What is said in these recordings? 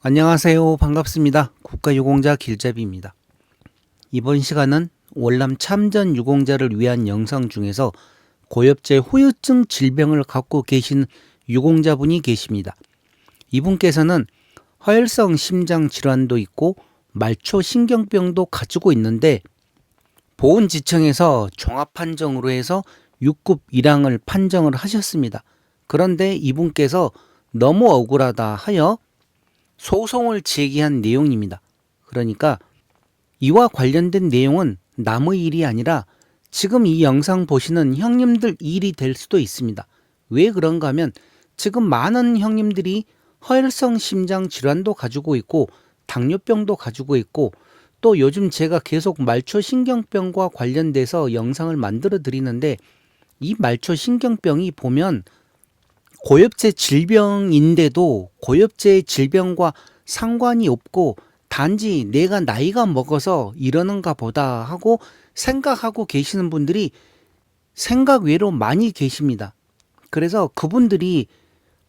안녕하세요. 반갑습니다. 국가유공자 길잡이입니다. 이번 시간은 월남 참전 유공자를 위한 영상 중에서 고엽제 후유증 질병을 갖고 계신 유공자분이 계십니다. 이분께서는 허혈성 심장 질환도 있고 말초 신경병도 가지고 있는데 보훈지청에서 종합 판정으로 해서 6급 1항을 판정을 하셨습니다. 그런데 이분께서 너무 억울하다 하여 소송을 제기한 내용입니다. 그러니까 이와 관련된 내용은 남의 일이 아니라 지금 이 영상 보시는 형님들 일이 될 수도 있습니다. 왜 그런가 하면 지금 많은 형님들이 허혈성 심장 질환도 가지고 있고 당뇨병도 가지고 있고 또 요즘 제가 계속 말초신경병과 관련돼서 영상을 만들어 드리는데 이 말초신경병이 보면 고엽제 질병인데도 고엽제 질병과 상관이 없고 단지 내가 나이가 먹어서 이러는가 보다 하고 생각하고 계시는 분들이 생각 외로 많이 계십니다. 그래서 그분들이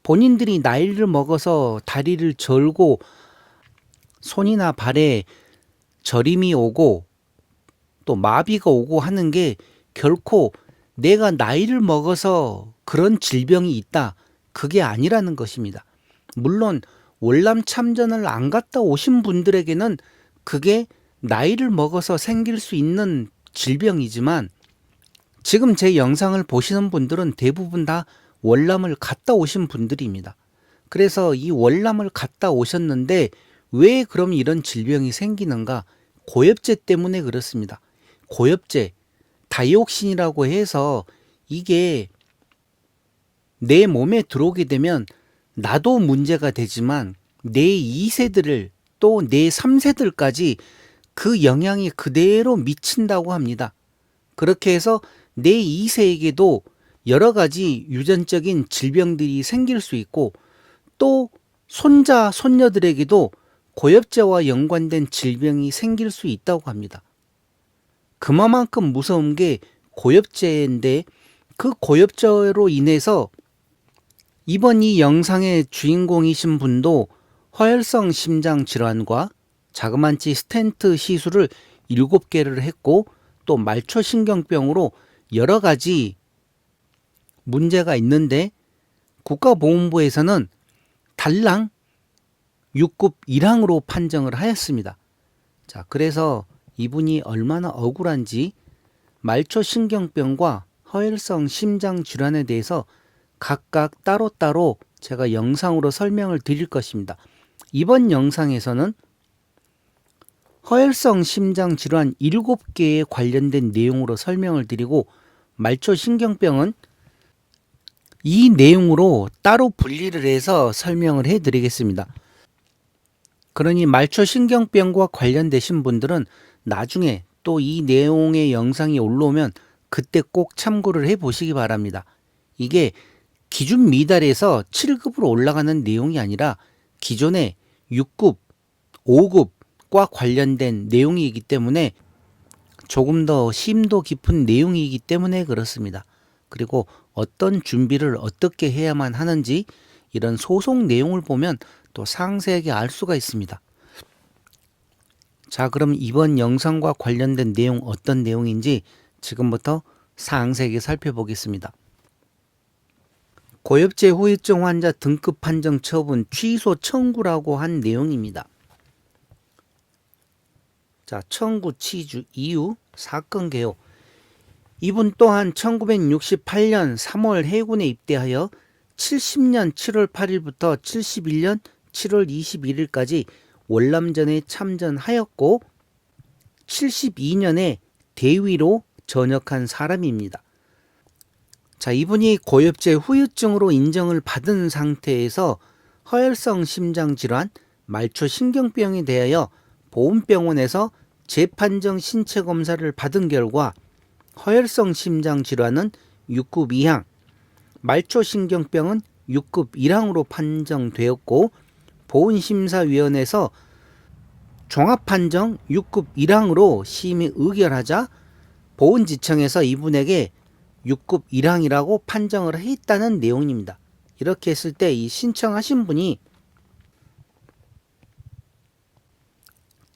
본인들이 나이를 먹어서 다리를 절고 손이나 발에 저림이 오고 또 마비가 오고 하는 게 결코 내가 나이를 먹어서 그런 질병이 있다. 그게 아니라는 것입니다. 물론 월남 참전을 안 갔다 오신 분들에게는 그게 나이를 먹어서 생길 수 있는 질병이지만 지금 제 영상을 보시는 분들은 대부분 다 월남을 갔다 오신 분들입니다. 그래서 이 월남을 갔다 오셨는데 왜 그럼 이런 질병이 생기는가? 고엽제 때문에 그렇습니다. 고엽제, 다이옥신이라고 해서 이게 내 몸에 들어오게 되면 나도 문제가 되지만 내 2세들을 또 내 3세들까지 그 영향이 그대로 미친다고 합니다. 그렇게 해서 내 2세에게도 여러 가지 유전적인 질병들이 생길 수 있고 또 손자, 손녀들에게도 고엽제와 연관된 질병이 생길 수 있다고 합니다. 그만큼 무서운 게 고엽제인데 그 고엽제로 인해서 이번 이 영상의 주인공이신 분도 허혈성 심장 질환과 자그만치 스텐트 시술을 7개를 했고 또 말초신경병으로 여러 가지 문제가 있는데 국가보훈부에서는 달랑 6급 1항으로 판정을 하였습니다. 자, 그래서 이분이 얼마나 억울한지 말초신경병과 허혈성 심장 질환에 대해서 각각 따로따로 제가 영상으로 설명을 드릴 것입니다. 이번 영상에서는 허혈성 심장 질환 7개에 관련된 내용으로 설명을 드리고 말초신경병은 이 내용으로 따로 분리를 해서 설명을 해 드리겠습니다. 그러니 말초신경병과 관련되신 분들은 나중에 또 이 내용의 영상이 올라오면 그때 꼭 참고를 해 보시기 바랍니다. 이게 기준 미달에서 7급으로 올라가는 내용이 아니라 기존의 6급, 5급과 관련된 내용이기 때문에 조금 더 심도 깊은 내용이기 때문에 그렇습니다. 그리고 어떤 준비를 어떻게 해야만 하는지 이런 소송 내용을 보면 또 상세하게 알 수가 있습니다. 자, 그럼 이번 영상과 관련된 내용 어떤 내용인지 지금부터 상세하게 살펴보겠습니다. 고엽제 후유증 환자 등급 판정 처분 취소 청구라고 한 내용입니다. 자, 청구 취주 이유 사건 개요. 이분 또한 1968년 3월 해군에 입대하여 70년 7월 8일부터 71년 7월 21일까지 월남전에 참전하였고 72년에 대위로 전역한 사람입니다. 자, 이분이 고엽제 후유증으로 인정을 받은 상태에서 허혈성 심장질환, 말초신경병에 대하여 보훈병원에서 재판정 신체검사를 받은 결과 허혈성 심장질환은 6급 2항, 말초신경병은 6급 1항으로 판정되었고 보훈심사위원회에서 종합판정 6급 1항으로 심의 의결하자 보훈지청에서 이분에게 6급 1항이라고 판정을 했다는 내용입니다. 이렇게 했을 때 이 신청하신 분이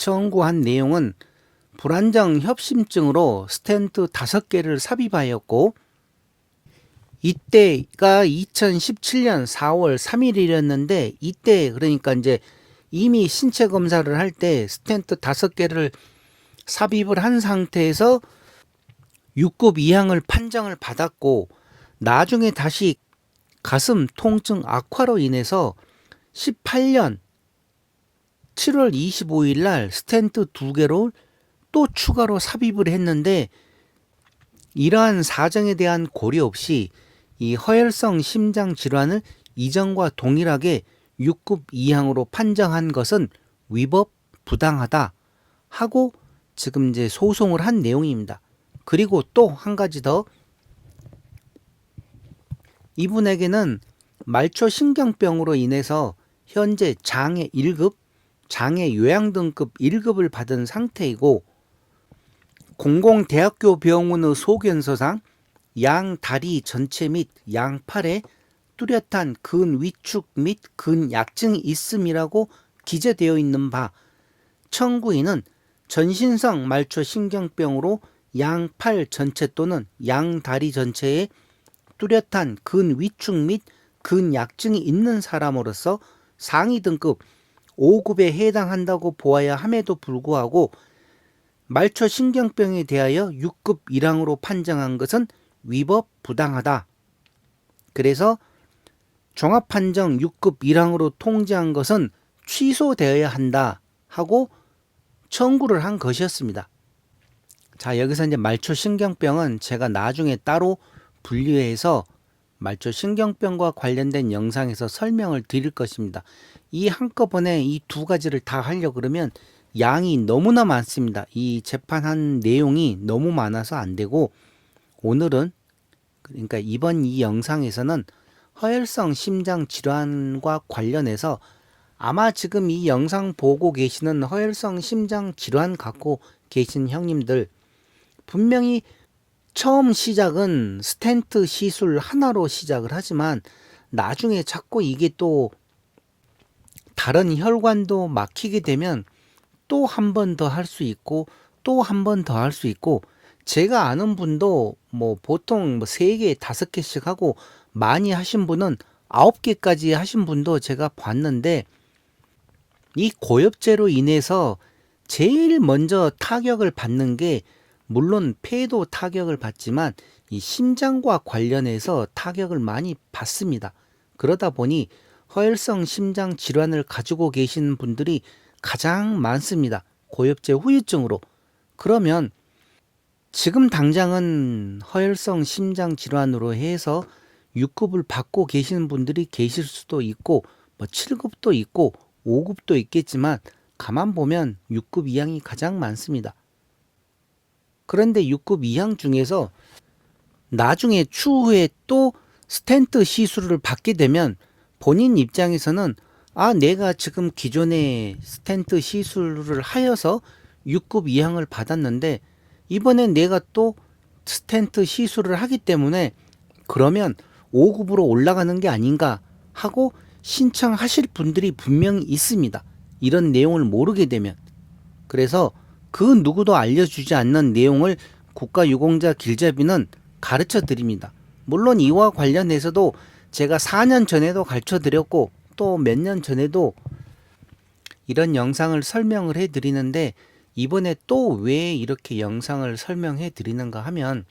청구한 내용은 불안정 협심증으로 스텐트 5개를 삽입하였고, 이때가 2017년 4월 3일이었는데, 이때 그러니까 이제 이미 신체 검사를 할 때 스텐트 5개를 삽입을 한 상태에서 6급 이항을 판정을 받았고, 나중에 다시 가슴 통증 악화로 인해서 18년 7월 25일 날 스텐트 2개로 또 추가로 삽입을 했는데, 이러한 사정에 대한 고려 없이 이 허혈성 심장 질환을 이전과 동일하게 6급 이항으로 판정한 것은 위법 부당하다 하고 지금 이제 소송을 한 내용입니다. 그리고 또 한 가지 더, 이분에게는 말초 신경병으로 인해서 현재 장애 1급, 장애 요양등급 1급을 받은 상태이고, 공공대학교 병원의 소견서상 양 다리 전체 및 양팔에 뚜렷한 근 위축 및 근 약증이 있음이라고 기재되어 있는 바, 청구인은 전신성 말초 신경병으로 양팔 전체 또는 양다리 전체에 뚜렷한 근 위축 및 근 약증이 있는 사람으로서 상위 등급 5급에 해당한다고 보아야 함에도 불구하고 말초 신경병에 대하여 6급 1항으로 판정한 것은 위법 부당하다. 그래서 종합판정 6급 1항으로 통지한 것은 취소되어야 한다 하고 청구를 한 것이었습니다. 자, 여기서 이제 말초 신경병은 제가 나중에 따로 분류해서 말초 신경병과 관련된 영상에서 설명을 드릴 것입니다. 이 한꺼번에 이 두 가지를 다 하려고 그러면 양이 너무나 많습니다. 이 재판한 내용이 너무 많아서 안 되고, 오늘은 그러니까 이번 이 영상에서는 허혈성 심장 질환과 관련해서 아마 지금 이 영상 보고 계시는 허혈성 심장 질환 갖고 계신 형님들, 분명히 처음 시작은 스텐트 시술 하나로 시작을 하지만 나중에 자꾸 이게 또 다른 혈관도 막히게 되면 또 한 번 더 할 수 있고 또 한 번 더 할 수 있고, 제가 아는 분도 뭐 보통 3개, 5개씩 하고 많이 하신 분은 9개까지 하신 분도 제가 봤는데, 이 고엽제로 인해서 제일 먼저 타격을 받는 게 물론 폐도 타격을 받지만 이 심장과 관련해서 타격을 많이 받습니다. 그러다 보니 허혈성 심장 질환을 가지고 계신 분들이 가장 많습니다. 고엽제 후유증으로. 그러면 지금 당장은 허혈성 심장 질환으로 해서 6급을 받고 계시는 분들이 계실 수도 있고, 뭐 7급도 있고 5급도 있겠지만 가만 보면 6급 이항이 가장 많습니다. 그런데 6급 이항 중에서 나중에 추후에 또 스텐트 시술을 받게 되면 본인 입장에서는 내가 지금 기존에 스텐트 시술을 하여서 6급 이항을 받았는데 이번엔 내가 또 스텐트 시술을 하기 때문에 그러면 5급으로 올라가는 게 아닌가 하고 신청하실 분들이 분명히 있습니다. 이런 내용을 모르게 되면. 그래서 그 누구도 알려주지 않는 내용을 국가유공자 길잡이는 가르쳐 드립니다. 물론 이와 관련해서도 제가 4년 전에도 가르쳐 드렸고 또 몇 년 전에도 이런 영상을 설명을 해 드리는데, 이번에 또 왜 이렇게 영상을 설명해 드리는가 하면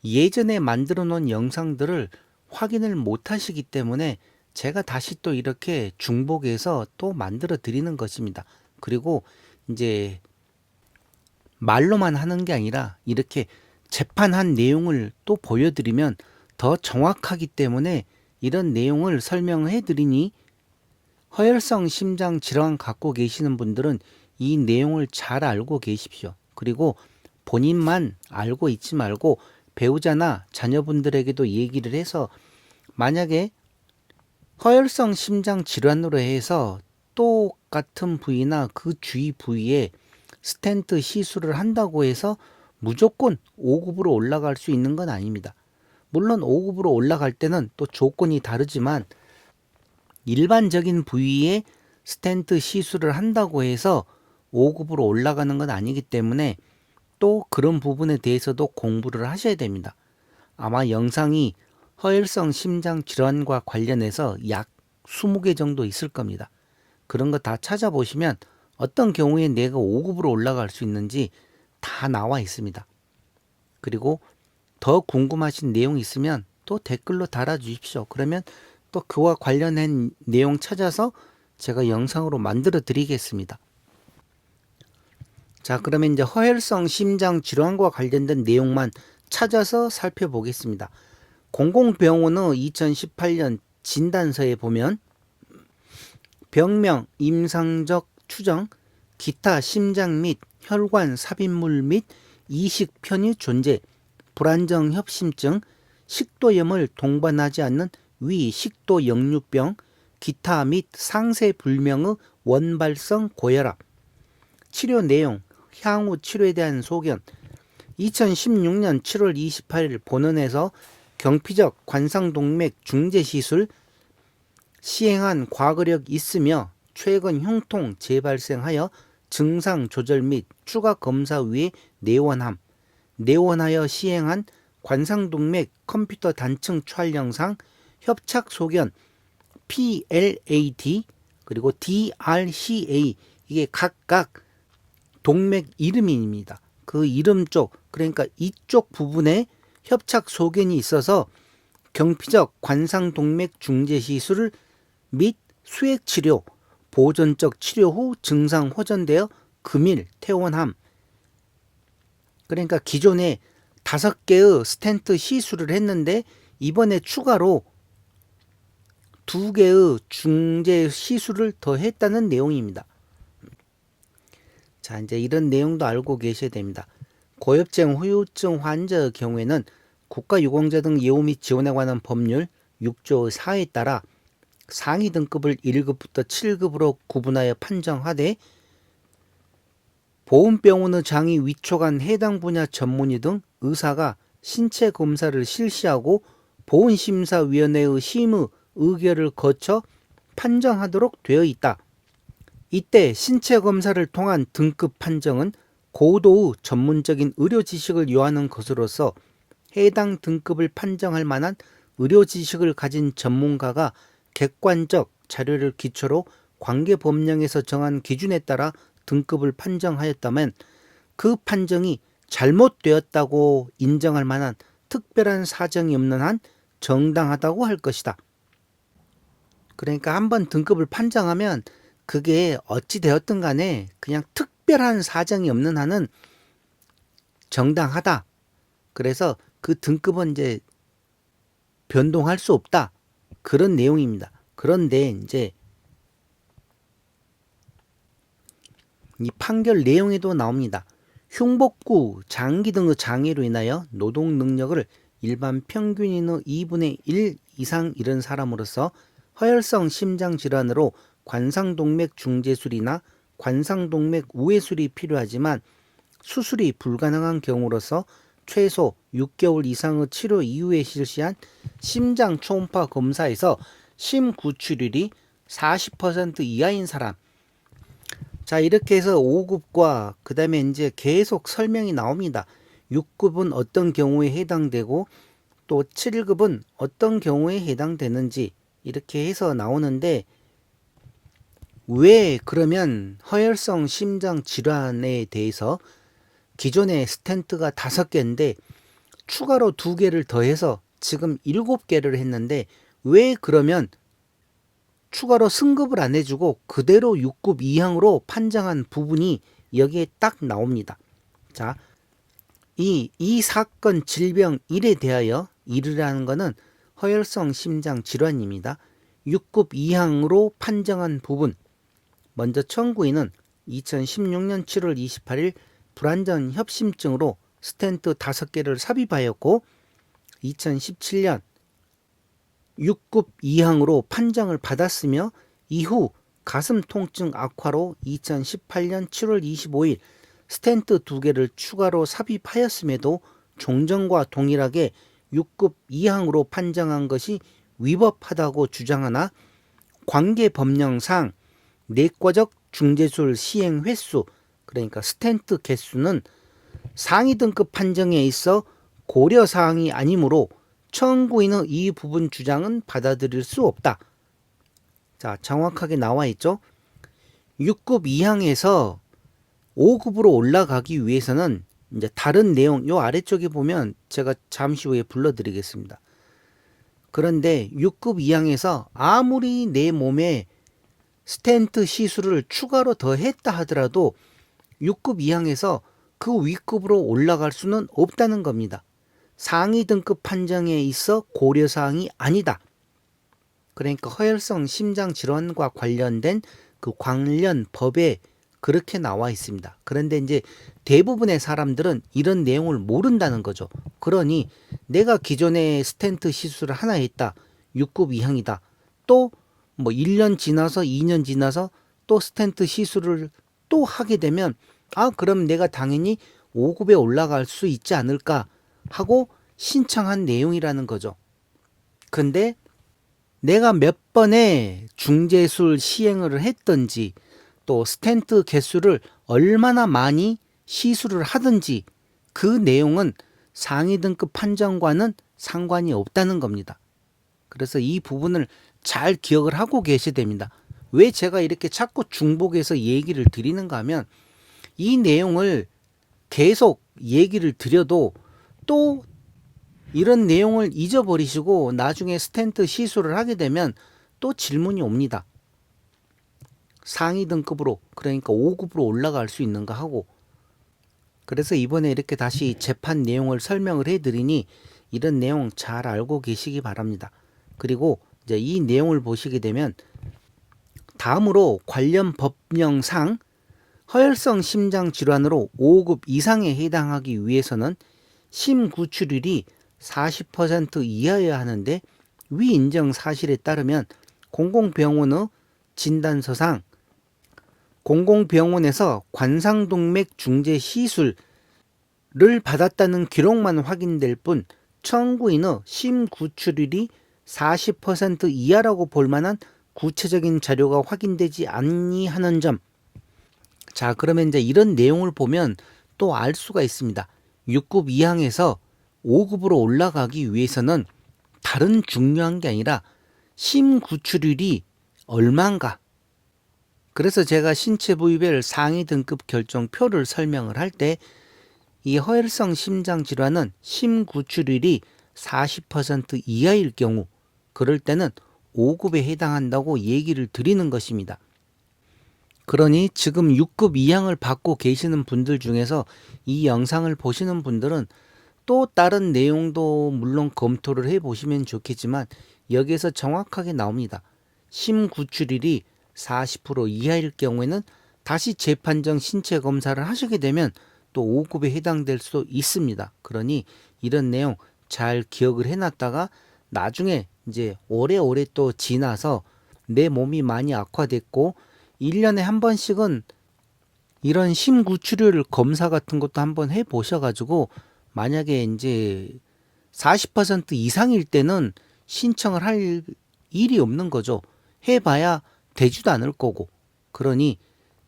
예전에 만들어 놓은 영상들을 확인을 못 하시기 때문에 제가 다시 또 이렇게 중복해서 또 만들어 드리는 것입니다. 그리고 이제 말로만 하는 게 아니라 이렇게 재판한 내용을 또 보여드리면 더 정확하기 때문에 이런 내용을 설명해 드리니, 허혈성 심장 질환 갖고 계시는 분들은 이 내용을 잘 알고 계십시오. 그리고 본인만 알고 있지 말고 배우자나 자녀분들에게도 얘기를 해서, 만약에 허혈성 심장 질환으로 해서 똑같은 부위나 그 주위 부위에 스텐트 시술을 한다고 해서 무조건 5급으로 올라갈 수 있는 건 아닙니다. 물론 5급으로 올라갈 때는 또 조건이 다르지만 일반적인 부위에 스텐트 시술을 한다고 해서 5급으로 올라가는 건 아니기 때문에 또 그런 부분에 대해서도 공부를 하셔야 됩니다. 아마 영상이 허혈성 심장 질환과 관련해서 약 20개 정도 있을 겁니다. 그런 거 다 찾아보시면 어떤 경우에 내가 5급으로 올라갈 수 있는지 다 나와 있습니다. 그리고 더 궁금하신 내용 있으면 또 댓글로 달아주십시오. 그러면 또 그와 관련된 내용 찾아서 제가 영상으로 만들어 드리겠습니다. 자, 그러면 이제 허혈성 심장 질환과 관련된 내용만 찾아서 살펴보겠습니다. 공공병원의 2018년 진단서에 보면 병명, 임상적 추정, 기타 심장 및 혈관 삽입물 및 이식 편의 존재, 불안정 협심증, 식도염을 동반하지 않는 위 식도 역류병, 기타 및 상세 불명의 원발성 고혈압. 치료 내용, 향후 치료에 대한 소견. 2016년 7월 28일 본원에서 경피적 관상동맥 중재 시술 시행한 과거력 있으며 최근 흉통 재발생하여 증상 조절 및 추가 검사 위에 내원함. 내원하여 시행한 관상동맥 컴퓨터 단층 촬영상 협착 소견 PLAT 그리고 DRCA 이게 각각 동맥 이름입니다. 그 이름 쪽 그러니까 이쪽 부분에 협착 소견이 있어서 경피적 관상동맥 중재 시술 및 수액치료, 보존적 치료 후 증상 호전되어 금일 퇴원함. 그러니까 기존에 5개의 스텐트 시술을 했는데 이번에 추가로 2개의 중재 시술을 더 했다는 내용입니다. 자, 이제 이런 내용도 알고 계셔야 됩니다. 고엽증 후유증 환자의 경우에는 국가유공자 등 예우 및 지원에 관한 법률 6조 4에 따라 상위 등급을 1급부터 7급으로 구분하여 판정하되 보훈병원의 장이 위촉한 해당 분야 전문의 등 의사가 신체 검사를 실시하고 보훈심사위원회의 심의 의결을 거쳐 판정하도록 되어 있다. 이때 신체 검사를 통한 등급 판정은 고도의 전문적인 의료 지식을 요하는 것으로서 해당 등급을 판정할 만한 의료 지식을 가진 전문가가 객관적 자료를 기초로 관계 법령에서 정한 기준에 따라 등급을 판정하였다면 그 판정이 잘못되었다고 인정할 만한 특별한 사정이 없는 한 정당하다고 할 것이다. 그러니까 한번 등급을 판정하면 그게 어찌 되었든 간에 그냥 특별한 사정이 없는 한은 정당하다. 그래서 그 등급은 이제 변동할 수 없다. 그런 내용입니다. 그런데 이제 이 판결 내용에도 나옵니다. 흉복구, 장기 등의 장애로 인하여 노동 능력을 일반 평균인의 2분의 1 이상 잃은 사람으로서 허혈성 심장 질환으로 관상동맥 중재술이나 관상동맥 우회술이 필요하지만 수술이 불가능한 경우로서 최소 6개월 이상의 치료 이후에 실시한 심장 초음파 검사에서 심구출율이 40% 이하인 사람. 자, 이렇게 해서 5급과 그 다음에 이제 계속 설명이 나옵니다. 6급은 어떤 경우에 해당되고 또 7급은 어떤 경우에 해당되는지 이렇게 해서 나오는데 왜 그러면 허혈성 심장 질환에 대해서 기존에 스텐트가 5개인데 추가로 2개를 더해서 지금 7개를 했는데 왜 그러면 추가로 승급을 안 해주고 그대로 6급 이항으로 판정한 부분이 여기에 딱 나옵니다. 자, 이 사건 질병 1에 대하여 1이라는 것은 허혈성 심장 질환입니다. 6급 이항으로 판정한 부분. 먼저 청구인은 2016년 7월 28일 불안전 협심증으로 스텐트 5개를 삽입하였고 2017년 6급 이항으로 판정을 받았으며 이후 가슴 통증 악화로 2018년 7월 25일 스텐트 2개를 추가로 삽입하였음에도 종전과 동일하게 6급 이항으로 판정한 것이 위법하다고 주장하나 관계 법령상 내과적 중재술 시행 횟수 그러니까 스텐트 개수는 상위 등급 판정에 있어 고려사항이 아니므로 청구인의 이 부분 주장은 받아들일 수 없다. 자, 정확하게 나와 있죠. 6급 이항에서 5급으로 올라가기 위해서는 이제 다른 내용, 요 아래쪽에 보면 제가 잠시 후에 불러드리겠습니다. 그런데 6급 이항에서 아무리 내 몸에 스텐트 시술을 추가로 더 했다 하더라도 6급 이항에서 그 위급으로 올라갈 수는 없다는 겁니다. 상위 등급 판정에 있어 고려사항이 아니다. 그러니까 허혈성 심장질환과 관련된 그 관련 법에 그렇게 나와 있습니다. 그런데 이제 대부분의 사람들은 이런 내용을 모른다는 거죠. 그러니 내가 기존에 스텐트 시술을 하나 했다. 6급 이항이다. 또 뭐 1년 지나서 2년 지나서 또 스텐트 시술을 또 하게 되면 그럼 내가 당연히 5급에 올라갈 수 있지 않을까 하고 신청한 내용이라는 거죠. 근데 내가 몇 번의 중재술 시행을 했던지 또 스텐트 개수를 얼마나 많이 시술을 하든지 그 내용은 상위 등급 판정과는 상관이 없다는 겁니다. 그래서 이 부분을 잘 기억을 하고 계셔야 됩니다. 왜 제가 이렇게 자꾸 중복해서 얘기를 드리는가 하면 이 내용을 계속 얘기를 드려도 또 이런 내용을 잊어버리시고 나중에 스텐트 시술을 하게 되면 또 질문이 옵니다. 상위 등급으로, 그러니까 5급으로 올라갈 수 있는가 하고. 그래서 이번에 이렇게 다시 재판 내용을 설명을 해드리니 이런 내용 잘 알고 계시기 바랍니다. 그리고 이제 이 내용을 보시게 되면 다음으로 관련 법령상 허혈성 심장 질환으로 5급 이상에 해당하기 위해서는 심구출율이 40% 이하여야 하는데 위 인정 사실에 따르면 공공병원의 진단서상 공공병원에서 관상동맥 중재 시술을 받았다는 기록만 확인될 뿐 청구인의 심구출율이 40% 이하라고 볼 만한 구체적인 자료가 확인되지 아니하는 점. 자, 그러면 이제 이런 내용을 보면 또 알 수가 있습니다. 6급 이항에서 5급으로 올라가기 위해서는 다른 중요한 게 아니라 심구출율이 얼마인가. 그래서 제가 신체 부위별 상위 등급 결정표를 설명을 할 때 이 허혈성 심장 질환은 심구출율이 40% 이하일 경우 그럴 때는 5급에 해당한다고 얘기를 드리는 것입니다. 그러니 지금 6급 이항을 받고 계시는 분들 중에서 이 영상을 보시는 분들은 또 다른 내용도 물론 검토를 해보시면 좋겠지만 여기에서 정확하게 나옵니다. 심구출율이 40% 이하일 경우에는 다시 재판정 신체 검사를 하시게 되면 또 5급에 해당될 수도 있습니다. 그러니 이런 내용 잘 기억을 해놨다가 나중에 이제 오래오래 또 지나서 내 몸이 많이 악화됐고 1년에 한 번씩은 이런 심구출율 검사 같은 것도 한번 해보셔가지고 만약에 이제 40% 이상일 때는 신청을 할 일이 없는 거죠. 해봐야 되지도 않을 거고. 그러니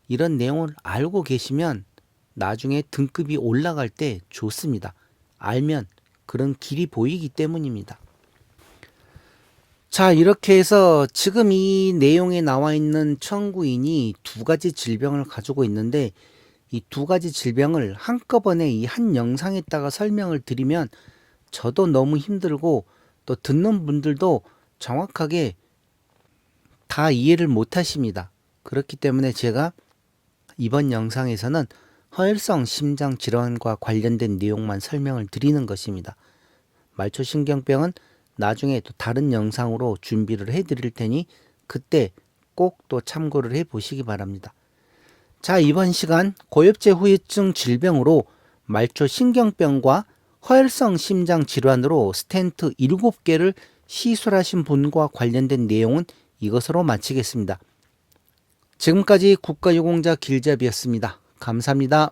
이런 내용을 알고 계시면 나중에 등급이 올라갈 때 좋습니다. 알면 그런 길이 보이기 때문입니다. 자, 이렇게 해서 지금 이 내용에 나와 있는 청구인이 두 가지 질병을 가지고 있는데 이 두 가지 질병을 한꺼번에 이 한 영상에다가 설명을 드리면 저도 너무 힘들고 또 듣는 분들도 정확하게 다 이해를 못 하십니다. 그렇기 때문에 제가 이번 영상에서는 허혈성 심장 질환과 관련된 내용만 설명을 드리는 것입니다. 말초신경병은 나중에 또 다른 영상으로 준비를 해 드릴 테니 그때 꼭 또 참고를 해 보시기 바랍니다. 자, 이번 시간 고엽제 후유증 질병으로 말초신경병과 허혈성 심장 질환으로 스텐트 7개를 시술하신 분과 관련된 내용은 이것으로 마치겠습니다. 지금까지 국가유공자 길잡이였습니다. 감사합니다.